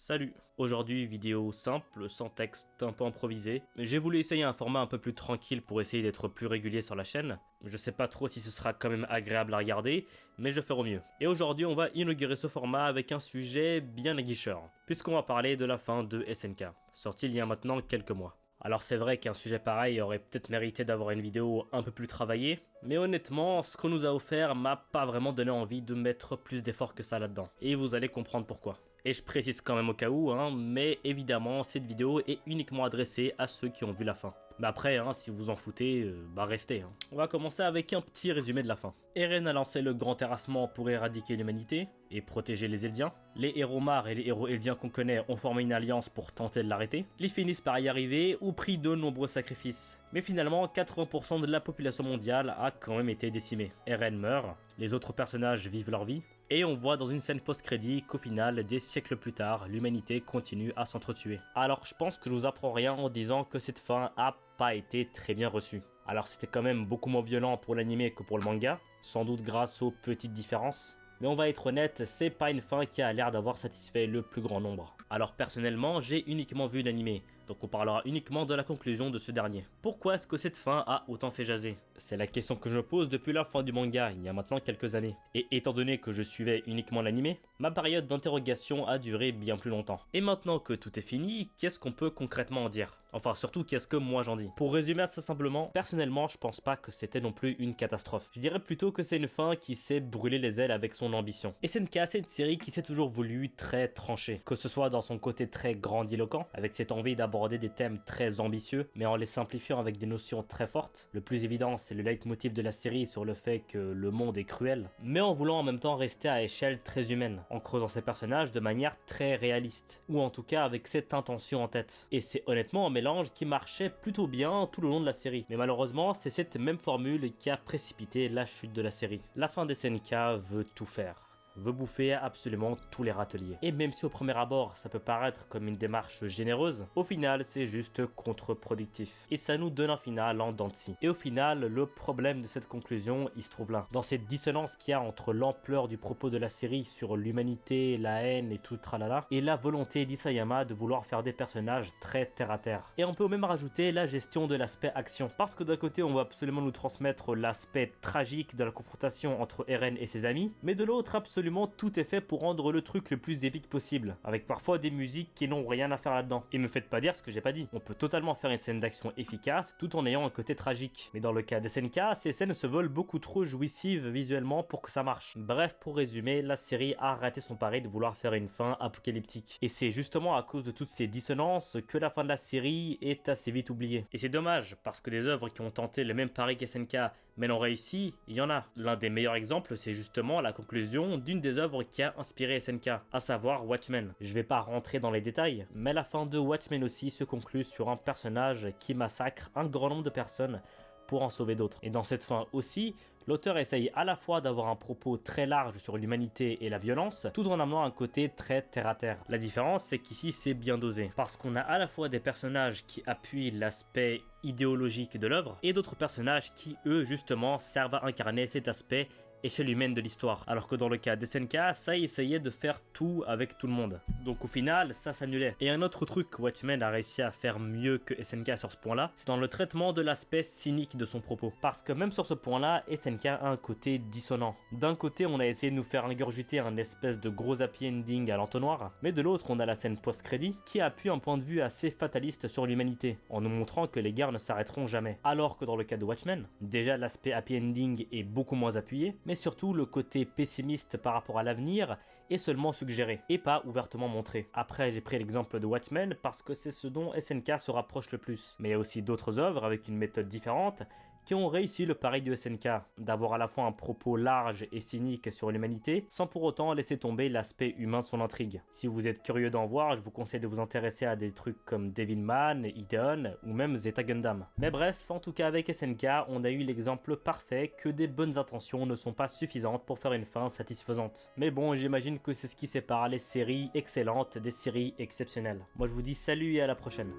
Salut! Aujourd'hui, vidéo simple, sans texte, un peu improvisé. J'ai voulu essayer un format un peu plus tranquille pour essayer d'être plus régulier sur la chaîne. Je sais pas trop si ce sera quand même agréable à regarder, mais je ferai au mieux. Et aujourd'hui, on va inaugurer ce format avec un sujet bien aguicheur, puisqu'on va parler de la fin de SNK, sorti il y a maintenant quelques mois. Alors c'est vrai qu'un sujet pareil aurait peut-être mérité d'avoir une vidéo un peu plus travaillée, mais honnêtement, ce qu'on nous a offert m'a pas vraiment donné envie de mettre plus d'efforts que ça là-dedans. Et vous allez comprendre pourquoi. Et je précise quand même au cas où, mais évidemment, cette vidéo est uniquement adressée à ceux qui ont vu la fin. Mais après, si vous en foutez, restez. On va commencer avec un petit résumé de la fin. Eren a lancé le grand terrassement pour éradiquer l'humanité et protéger les Eldiens. Les héros Mar et les héros Eldiens qu'on connaît ont formé une alliance pour tenter de l'arrêter. Ils finissent par y arriver au prix de nombreux sacrifices. Mais finalement, 80% de la population mondiale a quand même été décimée. Eren meurt, les autres personnages vivent leur vie. Et on voit dans une scène post-crédit qu'au final, des siècles plus tard, l'humanité continue à s'entretuer. Alors je pense que je vous apprends rien en disant que cette fin a pas été très bien reçue. Alors c'était quand même beaucoup moins violent pour l'anime que pour le manga, sans doute grâce aux petites différences. Mais on va être honnête, c'est pas une fin qui a l'air d'avoir satisfait le plus grand nombre. Alors personnellement, j'ai uniquement vu l'anime, donc on parlera uniquement de la conclusion de ce dernier. Pourquoi est-ce que cette fin a autant fait jaser? C'est la question que je pose depuis la fin du manga, il y a maintenant quelques années. Et étant donné que je suivais uniquement l'anime, ma période d'interrogation a duré bien plus longtemps. Et maintenant que tout est fini, qu'est-ce qu'on peut concrètement en dire? Enfin surtout, qu'est-ce que moi j'en dis? Pour résumer assez simplement, personnellement je pense pas que c'était non plus une catastrophe. Je dirais plutôt que c'est une fin qui s'est brûlé les ailes avec son ambition. Et SNK, c'est une série qui s'est toujours voulu très tranchée. Que ce soit dans son côté très grandiloquent, avec cette envie d'aborder des thèmes très ambitieux, mais en les simplifiant avec des notions très fortes. Le plus évident, c'est le leitmotiv de la série sur le fait que le monde est cruel, mais en voulant en même temps rester à échelle très humaine, en creusant ses personnages de manière très réaliste, ou en tout cas avec cette intention en tête. Et c'est honnêtement un mélange qui marchait plutôt bien tout le long de la série. Mais malheureusement, c'est cette même formule qui a précipité la chute de la série. La fin des SNK veut tout faire. Veut bouffer absolument tous les râteliers. Et même si au premier abord ça peut paraître comme une démarche généreuse, au final c'est juste contre-productif. Et ça nous donne un final en dents de scie. Et au final, le problème de cette conclusion, il se trouve là. Dans cette dissonance qu'il y a entre l'ampleur du propos de la série sur l'humanité, la haine et tout tralala, et la volonté d'Isayama de vouloir faire des personnages très terre à terre. Et on peut même rajouter la gestion de l'aspect action. Parce que d'un côté on va absolument nous transmettre l'aspect tragique de la confrontation entre Eren et ses amis, mais de l'autre absolument tout est fait pour rendre le truc le plus épique possible, avec parfois des musiques qui n'ont rien à faire là-dedans. Et me faites pas dire ce que j'ai pas dit. On peut totalement faire une scène d'action efficace tout en ayant un côté tragique. Mais dans le cas des SNK, ces scènes se veulent beaucoup trop jouissives visuellement pour que ça marche. Bref, pour résumer, la série a raté son pari de vouloir faire une fin apocalyptique. Et c'est justement à cause de toutes ces dissonances que la fin de la série est assez vite oubliée. Et c'est dommage, parce que des œuvres qui ont tenté le même pari qu'SNK mais l'ont réussi, il y en a. L'un des meilleurs exemples, c'est justement la conclusion d'une des œuvres qui a inspiré SNK, à savoir Watchmen. Je vais pas rentrer dans les détails, mais la fin de Watchmen aussi se conclut sur un personnage qui massacre un grand nombre de personnes pour en sauver d'autres. Et dans cette fin aussi, l'auteur essaye à la fois d'avoir un propos très large sur l'humanité et la violence, tout en amenant un côté très terre-à-terre. La différence, c'est qu'ici, c'est bien dosé, parce qu'on a à la fois des personnages qui appuient l'aspect idéologique de l'œuvre, et d'autres personnages qui, eux, justement, servent à incarner cet aspect échelle humaine de l'histoire. Alors que dans le cas d'SNK, ça essayait de faire tout avec tout le monde. Donc au final, ça s'annulait. Et un autre truc que Watchmen a réussi à faire mieux que SNK sur ce point-là, c'est dans le traitement de l'aspect cynique de son propos. Parce que même sur ce point-là, SNK a un côté dissonant. D'un côté, on a essayé de nous faire ingurgiter un espèce de gros happy ending à l'entonnoir, mais de l'autre, on a la scène post-crédit qui appuie un point de vue assez fataliste sur l'humanité, en nous montrant que les guerres ne s'arrêteront jamais. Alors que dans le cas de Watchmen, déjà l'aspect happy ending est beaucoup moins appuyé, mais surtout le côté pessimiste par rapport à l'avenir est seulement suggéré et pas ouvertement montré. Après, j'ai pris l'exemple de Watchmen parce que c'est ce dont SNK se rapproche le plus. Mais il y a aussi d'autres œuvres avec une méthode différente qui ont réussi le pari de SNK, d'avoir à la fois un propos large et cynique sur l'humanité, sans pour autant laisser tomber l'aspect humain de son intrigue. Si vous êtes curieux d'en voir, je vous conseille de vous intéresser à des trucs comme Devilman, Ideon, ou même Zeta Gundam. Mais bref, en tout cas avec SNK, on a eu l'exemple parfait que des bonnes intentions ne sont pas suffisantes pour faire une fin satisfaisante. Mais bon, j'imagine que c'est ce qui sépare les séries excellentes des séries exceptionnelles. Moi je vous dis salut et à la prochaine.